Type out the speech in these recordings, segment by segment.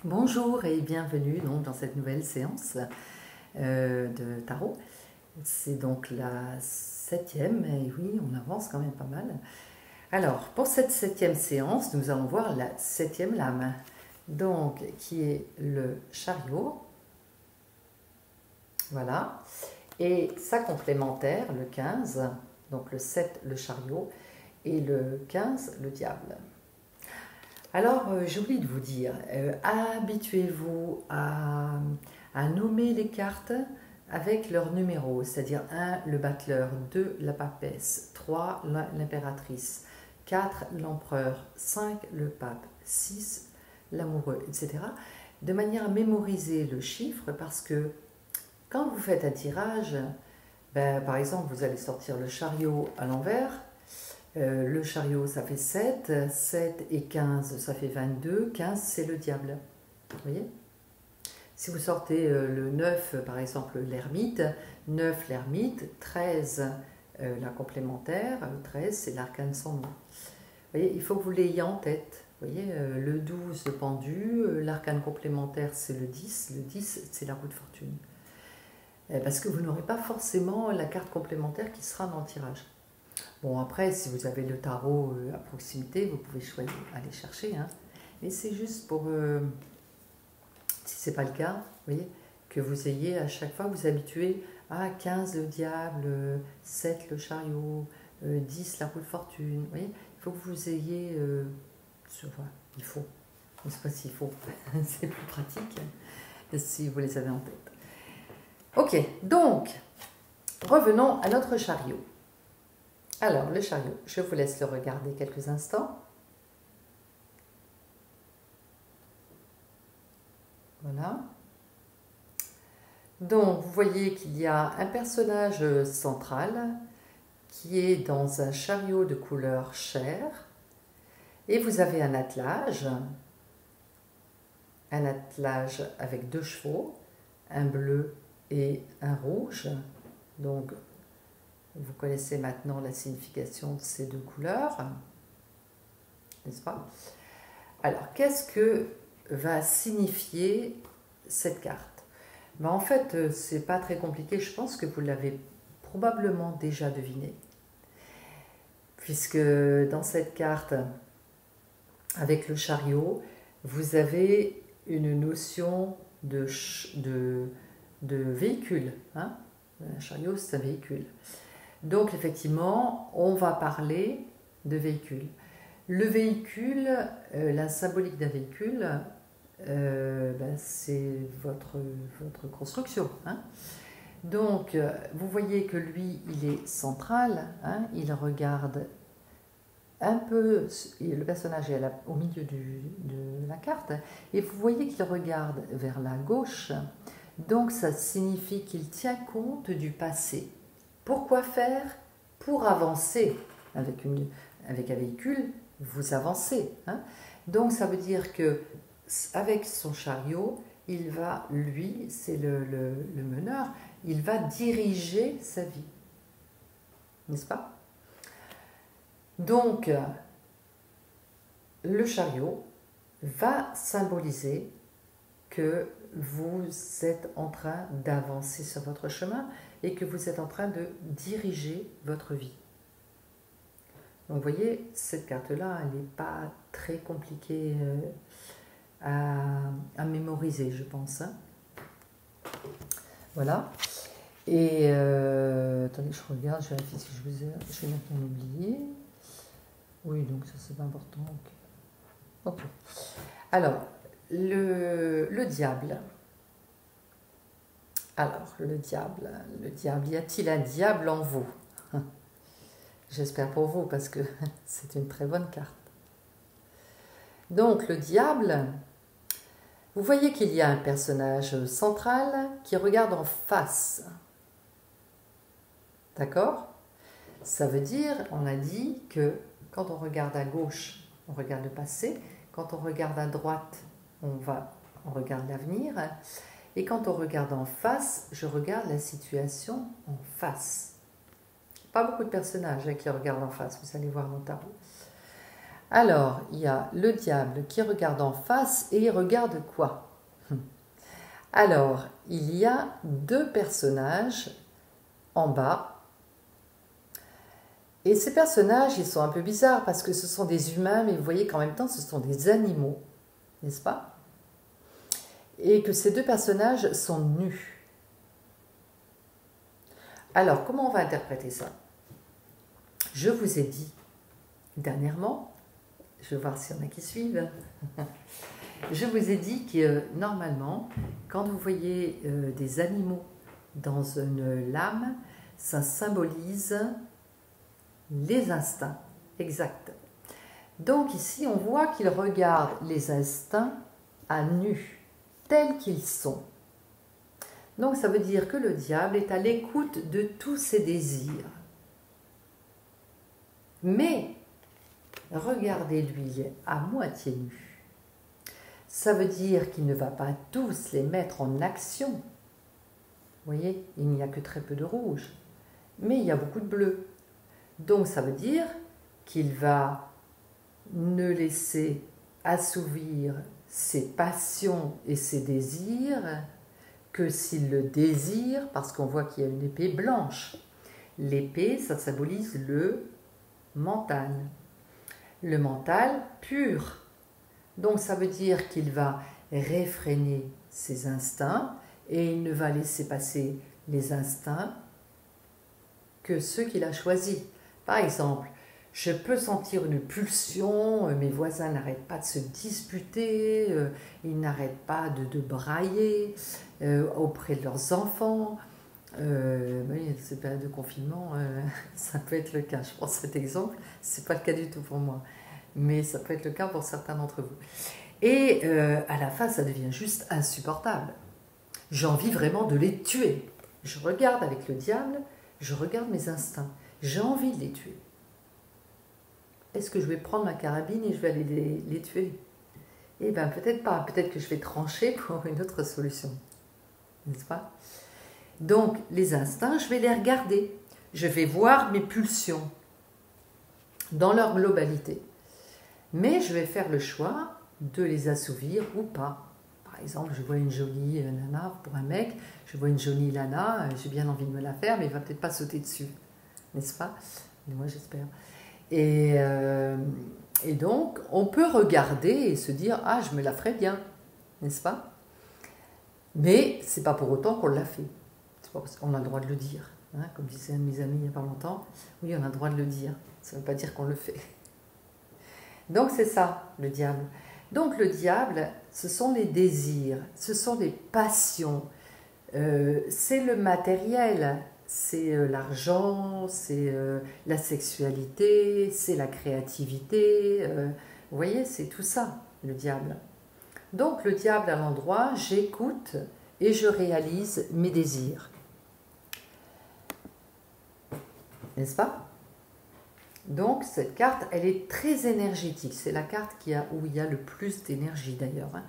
Bonjour et bienvenue donc, dans cette nouvelle séance de tarot. C'est donc la 7e, et oui, on avance quand même pas mal. Alors, pour cette 7e séance, nous allons voir la 7e lame, donc qui est le chariot, voilà, et sa complémentaire, le 15, donc le 7, le chariot, et le 15, le diable. Alors, j'ai oublié de vous dire, habituez-vous à nommer les cartes avec leur numéro, c'est-à-dire 1, le battleur, 2, la papesse, 3, l'impératrice, 4, l'empereur, 5, le pape, 6, l'amoureux, etc. De manière à mémoriser le chiffre, parce que quand vous faites un tirage, par exemple, vous allez sortir le chariot à l'envers. Le chariot, ça fait 7, 7 et 15, ça fait 22, 15, c'est le diable. Vous voyez? Si vous sortez le 9, par exemple, l'ermite, 9, l'ermite, 13, la complémentaire, 13, c'est l'arcane sans nom. Vous voyez, il faut que vous l'ayez en tête. Vous voyez, le 12, le pendu, l'arcane complémentaire, c'est le 10, c'est la roue de fortune. Parce que vous n'aurez pas forcément la carte complémentaire qui sera dans le tirage. Bon, après, si vous avez le tarot à proximité, vous pouvez choisir, aller chercher. Hein. Mais c'est juste pour, si ce n'est pas le cas, vous voyez, que vous ayez à chaque fois, vous habituez à 15 le diable, 7 le chariot, 10 la roue de fortune. Vous voyez, il faut que vous ayez, il faut, je ne sais pas s'il faut, c'est plus pratique si vous les avez en tête. Ok, donc, revenons à notre chariot. Alors, le chariot, je vous laisse le regarder quelques instants. Voilà. Donc, vous voyez qu'il y a un personnage central qui est dans un chariot de couleur chair. Et vous avez un attelage avec 2 chevaux, un bleu et un rouge. Donc, vous connaissez maintenant la signification de ces 2 couleurs, n'est-ce pas? Alors, qu'est-ce que va signifier cette carte? En fait, c'est pas très compliqué, je pense que vous l'avez probablement déjà deviné. Puisque dans cette carte, avec le chariot, vous avez une notion de véhicule. Hein? Un chariot, c'est un véhicule. Donc effectivement, on va parler de véhicule. Le véhicule, la symbolique d'un véhicule, c'est votre construction. Hein. Donc, vous voyez que lui, il est central, hein, il regarde un peu, le personnage est au milieu de la carte, et vous voyez qu'il regarde vers la gauche, donc ça signifie qu'il tient compte du passé. Pourquoi faire? Pour avancer avec un véhicule, vous avancez. Hein. Donc ça veut dire que avec son chariot, il va, lui, c'est le meneur, il va diriger sa vie. N'est-ce pas? Donc, le chariot va symboliser que vous êtes en train d'avancer sur votre chemin et que vous êtes en train de diriger votre vie. Donc vous voyez, cette carte-là, elle n'est pas très compliquée à mémoriser, je pense. Hein. Voilà. Et attendez, je regarde, je vérifie si je vais maintenant oublier. Oui, donc ça c'est pas important. Ok. Alors, le diable. Alors, le diable, y a-t-il un diable en vous? J'espère pour vous parce que c'est une très bonne carte. Donc, le diable, vous voyez qu'il y a un personnage central qui regarde en face. D'accord? Ça veut dire, on a dit que quand on regarde à gauche, on regarde le passé. Quand on regarde à droite, on regarde l'avenir. Et quand on regarde en face, je regarde la situation en face. Pas beaucoup de personnages qui regardent en face, vous allez voir dans le tarot. Alors, il y a le diable qui regarde en face et il regarde quoi? Alors, il y a deux personnages en bas. Et ces personnages, ils sont un peu bizarres parce que ce sont des humains, mais vous voyez qu'en même temps, ce sont des animaux, n'est-ce pas? Et que ces deux personnages sont nus. Alors, comment on va interpréter ça? Je vous ai dit dernièrement, je vais voir s'il y en a qui suivent, je vous ai dit que normalement, quand vous voyez des animaux dans une lame, ça symbolise les instincts, exact. Donc ici, on voit qu'il regarde les instincts à nu, tels qu'ils sont. Donc ça veut dire que le diable est à l'écoute de tous ses désirs. Mais regardez-lui à moitié nu. Ça veut dire qu'il ne va pas tous les mettre en action. Vous voyez, il n'y a que très peu de rouge, mais il y a beaucoup de bleu. Donc ça veut dire qu'il va ne laisser assouvir ses passions et ses désirs que s'il le désire, parce qu'on voit qu'il y a une épée blanche. L'épée, ça symbolise le mental. Le mental pur. Donc ça veut dire qu'il va réfréner ses instincts et il ne va laisser passer les instincts que ceux qu'il a choisis. Par exemple, je peux sentir une pulsion, mes voisins n'arrêtent pas de se disputer, ils n'arrêtent pas de brailler auprès de leurs enfants. Oui, cette période de confinement, ça peut être le cas. Je prends cet exemple, ce n'est pas le cas du tout pour moi, mais ça peut être le cas pour certains d'entre vous. Et à la fin, ça devient juste insupportable. J'ai envie vraiment de les tuer. Je regarde avec le diable, je regarde mes instincts. J'ai envie de les tuer. Est-ce que je vais prendre ma carabine et je vais aller les tuer? Eh bien, peut-être pas. Peut-être que je vais trancher pour une autre solution. N'est-ce pas? Donc, les instincts, je vais les regarder. Je vais voir mes pulsions dans leur globalité. Mais je vais faire le choix de les assouvir ou pas. Par exemple, je vois une jolie nana pour un mec, je vois une jolie nana, j'ai bien envie de me la faire, mais il ne va peut-être pas sauter dessus. N'est-ce pas? Mais moi, j'espère. Et donc, on peut regarder et se dire « Ah, je me la ferais bien », n'est-ce pas? Mais ce n'est pas pour autant qu'on l'a fait. C'est pas parce qu'on a le droit de le dire. Hein, comme disait un de mes amis il n'y a pas longtemps, oui, on a le droit de le dire. Ça ne veut pas dire qu'on le fait. Donc, c'est ça, le diable. Donc, le diable, ce sont les désirs, ce sont les passions, c'est le matériel, c'est l'argent, c'est la sexualité, c'est la créativité. Vous voyez, c'est tout ça, le diable. Donc, le diable à l'endroit, j'écoute et je réalise mes désirs. N'est-ce pas? Donc, cette carte, elle est très énergétique. C'est la carte où il y a le plus d'énergie d'ailleurs. Hein.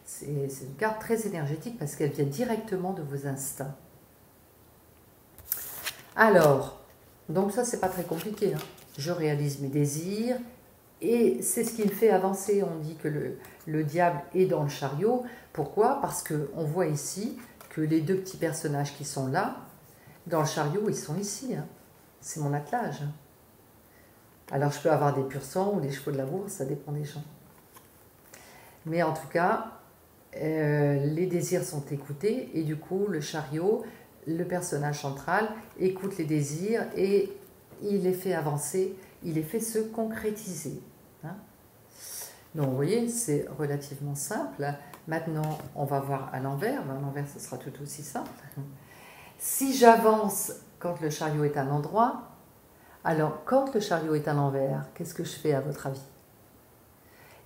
C'est une carte très énergétique parce qu'elle vient directement de vos instincts. Alors, donc ça, c'est pas très compliqué. Hein. Je réalise mes désirs et c'est ce qui me fait avancer. On dit que le diable est dans le chariot. Pourquoi? Parce qu'on voit ici que les deux petits personnages qui sont là, dans le chariot, ils sont ici. Hein. C'est mon attelage. Alors, je peux avoir des pur sang ou des chevaux de labour, ça dépend des gens. Mais en tout cas, les désirs sont écoutés et du coup, le chariot, le personnage central, écoute les désirs et il les fait avancer, il les fait se concrétiser. Hein. Donc, vous voyez, c'est relativement simple. Maintenant, on va voir à l'envers. À l'envers, ce sera tout aussi simple. Si j'avance quand le chariot est à un endroit, alors, quand le chariot est à l'envers, qu'est-ce que je fais à votre avis?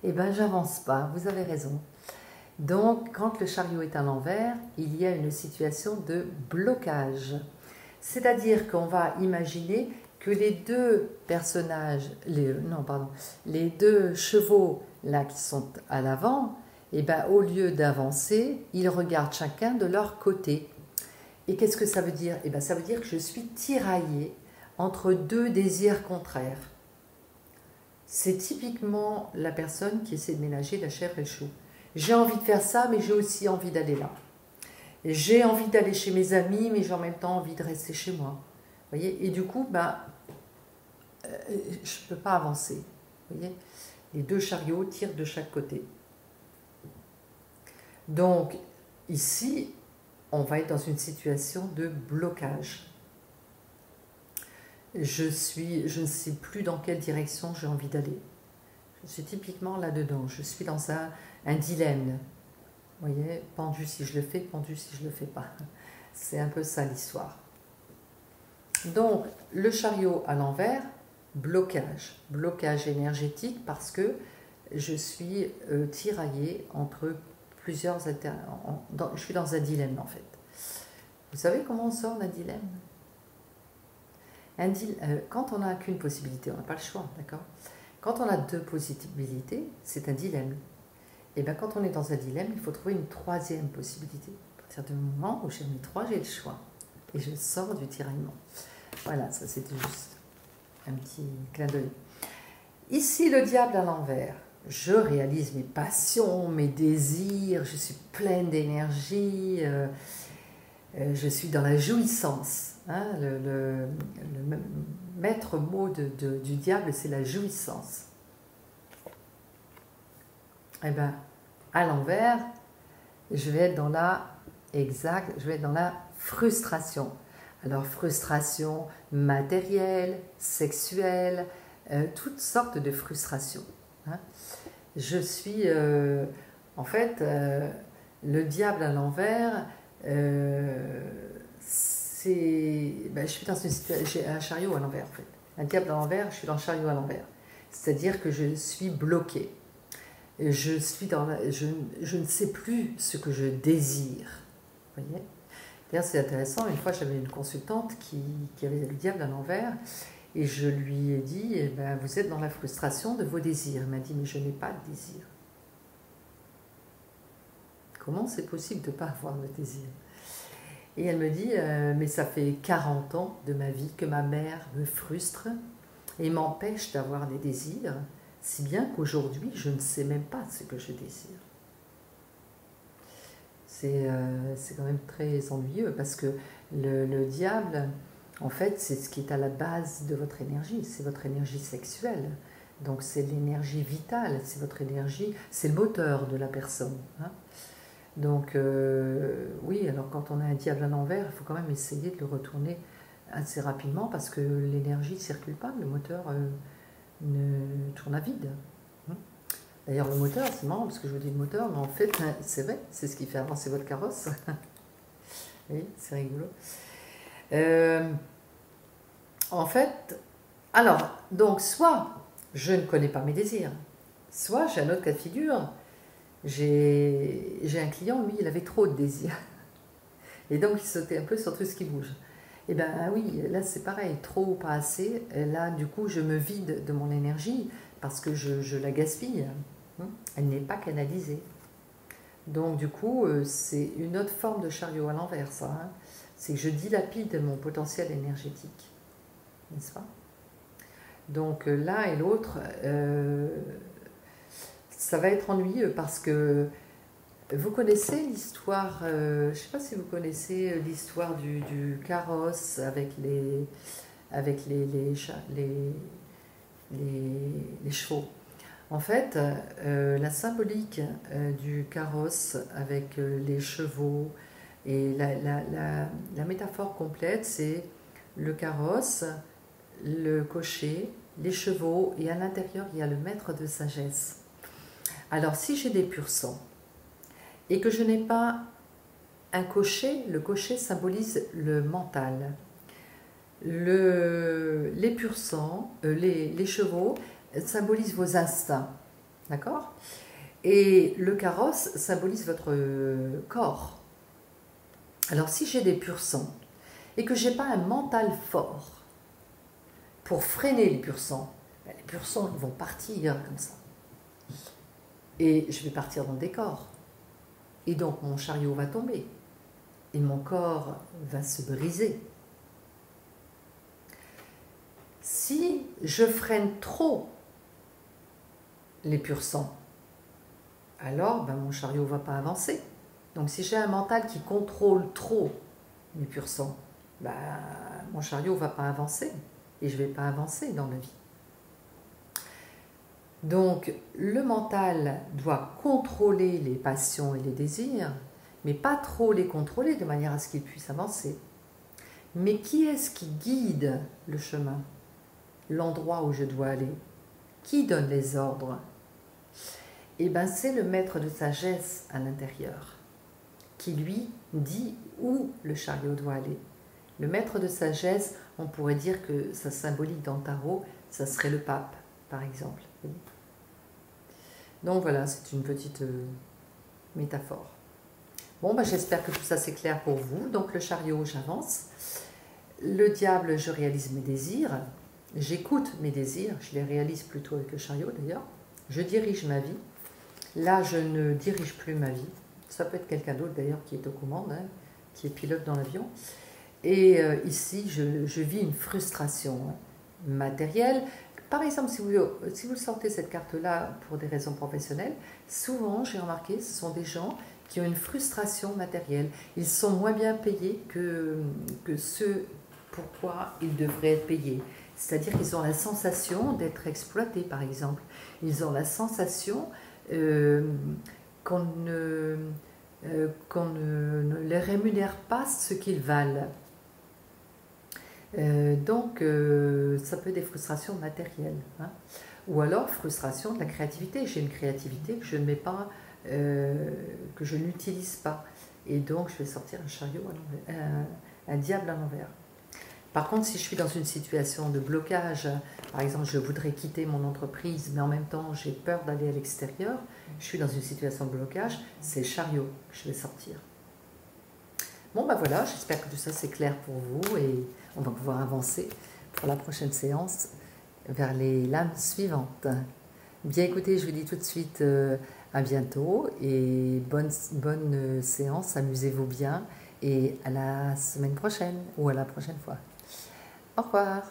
Eh bien, j'avance pas, vous avez raison. Donc, quand le chariot est à l'envers, il y a une situation de blocage. C'est-à-dire qu'on va imaginer que les deux personnages, les deux chevaux là qui sont à l'avant, eh bien, au lieu d'avancer, ils regardent chacun de leur côté. Et qu'est-ce que ça veut dire? Eh bien, ça veut dire que je suis tiraillée entre deux désirs contraires. c'est typiquement la personne qui essaie de ménager la chèvre et le chou. J'ai envie de faire ça, mais j'ai aussi envie d'aller là. J'ai envie d'aller chez mes amis, mais j'ai en même temps envie de rester chez moi. Voyez, et du coup, je ne peux pas avancer. Voyez, les deux chariots tirent de chaque côté. Donc, ici, on va être dans une situation de blocage. Je ne sais plus dans quelle direction j'ai envie d'aller. Je suis typiquement là-dedans. Je suis dans un dilemme. Vous voyez, pendu si je le fais, pendu si je ne le fais pas. C'est un peu ça l'histoire. Donc, le chariot à l'envers, blocage. Blocage énergétique parce que je suis tiraillée entre plusieurs... je suis dans un dilemme en fait. Vous savez comment on sort d'un dilemme? Quand on n'a qu'une possibilité, on n'a pas le choix, d'accord? Quand on a deux possibilités, c'est un dilemme. Et bien quand on est dans un dilemme, il faut trouver une troisième possibilité. À partir du moment où j'ai mis 3, j'ai le choix. Et je sors du tiraillement. Voilà, ça c'était juste un petit clin d'œil. Ici, le diable à l'envers. Je réalise mes passions, mes désirs, je suis pleine d'énergie, je suis dans la jouissance. Hein, le maître mot du diable, c'est la jouissance. Et bien, à l'envers, je vais être dans la frustration. Alors, frustration matérielle, sexuelle, toutes sortes de frustrations. Hein. Je suis, en fait, le diable à l'envers, je suis dans une situation, j'ai un chariot à l'envers en fait. Un diable à l'envers, je suis dans le chariot à l'envers. C'est-à-dire que je suis bloquée. Je ne sais plus ce que je désire. Vous voyez? D'ailleurs, c'est intéressant. Une fois, j'avais une consultante qui avait le diable à l'envers et je lui ai dit eh ben, vous êtes dans la frustration de vos désirs. Elle m'a dit mais je n'ai pas de désir. Comment c'est possible de ne pas avoir de désir? Et elle me dit mais ça fait 40 ans de ma vie que ma mère me frustre et m'empêche d'avoir des désirs, si bien qu'aujourd'hui, je ne sais même pas ce que je désire. C'est quand même très ennuyeux parce que le diable, en fait, c'est ce qui est à la base de votre énergie, c'est votre énergie sexuelle. Donc c'est l'énergie vitale, c'est votre énergie, c'est le moteur de la personne. Hein. Donc oui, alors quand on a un diable à l'envers, il faut quand même essayer de le retourner assez rapidement parce que l'énergie ne circule pas, le moteur ne tourne à vide. D'ailleurs, le moteur, c'est marrant parce que je vous dis le moteur, mais en fait, c'est vrai, c'est ce qui fait avancer votre carrosse. Oui, c'est rigolo. En fait, alors, donc, soit je ne connais pas mes désirs, soit j'ai un autre cas de figure. J'ai un client, lui, il avait trop de désirs. Et donc, il sautait un peu sur tout ce qui bouge. Et bien oui, là c'est pareil, trop ou pas assez. Là, du coup, je me vide de mon énergie parce que je la gaspille. Elle n'est pas canalisée. Donc du coup, c'est une autre forme de chariot à l'envers, ça. Hein. C'est que je dilapide mon potentiel énergétique. N'est-ce pas? Donc l'un et l'autre, ça va être ennuyeux parce que vous connaissez l'histoire, je ne sais pas si vous connaissez l'histoire du carrosse avec les chevaux. En fait, la symbolique du carrosse avec les chevaux et la métaphore complète, c'est le carrosse, le cocher, les chevaux et à l'intérieur, il y a le maître de sagesse. Alors, si j'ai des pur sang, et que je n'ai pas un cocher, le cocher symbolise le mental. Les pur sang, les chevaux symbolisent vos instincts, d'accord? Et le carrosse symbolise votre corps. Alors si j'ai des pur sang et que je n'ai pas un mental fort pour freiner les pur sang, les pur sang ils vont partir comme ça. Et je vais partir dans le décor. Et donc mon chariot va tomber. Et mon corps va se briser. Si je freine trop les purs sang, alors ben, mon chariot ne va pas avancer. Donc si j'ai un mental qui contrôle trop mes purs sang, ben, mon chariot ne va pas avancer et je ne vais pas avancer dans la vie. Donc le mental doit contrôler les passions et les désirs, mais pas trop les contrôler de manière à ce qu'ils puissent avancer. Mais qui est-ce qui guide le chemin, l'endroit où je dois aller? Qui donne les ordres? Eh bien, c'est le maître de sagesse à l'intérieur, qui lui dit où le chariot doit aller. Le maître de sagesse, on pourrait dire que sa symbolique dans le tarot, ça serait le pape, par exemple. Donc voilà, c'est une petite métaphore. Bon, ben, j'espère que tout ça c'est clair pour vous. Donc le chariot, j'avance. Le diable, je réalise mes désirs. J'écoute mes désirs, je les réalise plutôt avec le chariot d'ailleurs. Je dirige ma vie. Là, je ne dirige plus ma vie. Ça peut être quelqu'un d'autre d'ailleurs qui est aux commandes, hein, qui est pilote dans l'avion. Et ici, je vis une frustration matérielle. Par exemple, si vous sortez cette carte-là pour des raisons professionnelles, souvent, j'ai remarqué, ce sont des gens qui ont une frustration matérielle. Ils sont moins bien payés que ceux pourquoi ils devraient être payés. C'est-à-dire qu'ils ont la sensation d'être exploités, par exemple. Ils ont la sensation qu'on ne les rémunère pas ce qu'ils valent. Donc, ça peut être des frustrations matérielles. Hein. Ou alors, frustration de la créativité. J'ai une créativité que je ne mets pas, que je n'utilise pas. Et donc, je vais sortir un chariot à l'envers, un diable à l'envers. Par contre, si je suis dans une situation de blocage, par exemple, je voudrais quitter mon entreprise, mais en même temps, j'ai peur d'aller à l'extérieur, je suis dans une situation de blocage, c'est le chariot que je vais sortir. Bon, ben voilà, j'espère que tout ça c'est clair pour vous et on va pouvoir avancer pour la prochaine séance vers les lames suivantes. Bien écoutez, je vous dis tout de suite à bientôt et bonne séance, amusez-vous bien et à la semaine prochaine ou à la prochaine fois. Au revoir.